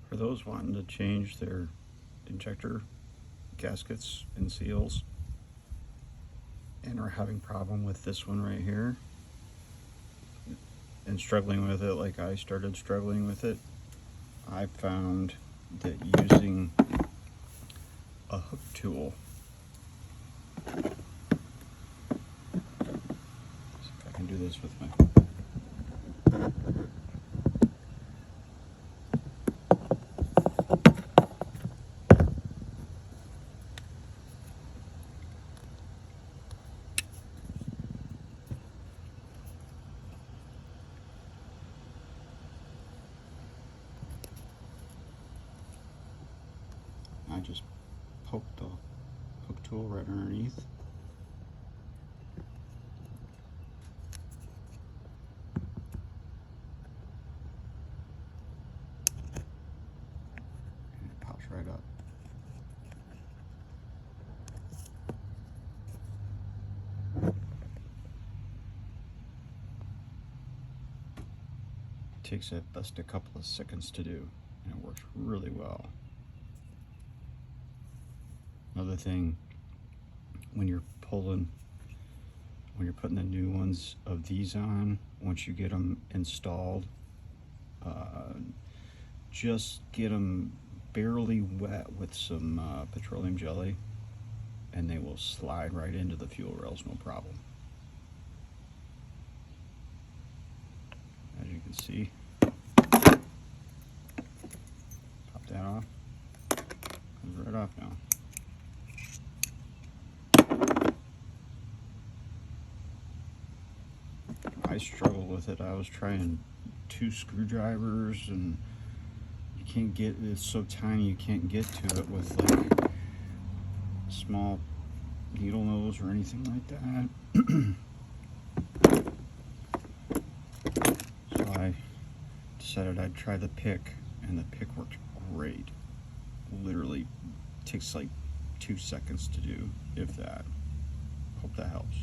For those wanting to change their injector gaskets and seals and are having problem with this one right here and struggling with it like I started struggling with it, I found that using a hook tool, see if I can do this with my I just poked the hook tool right underneath. And it pops right up. It takes at best a couple of seconds to do, and it works really well. Another thing, when you're putting the new ones of these on, once you get them installed, just get them barely wet with some petroleum jelly, and they will slide right into the fuel rails, no problem. As you can see, pop that off, comes right off now. I struggled with it. I was trying 2 screwdrivers, and you can't get, it's so tiny you can't get to it with like a small needle nose or anything like that. So I decided I'd try the pick, and the pick worked great. Literally takes like 2 seconds to do, if that. Hope that helps.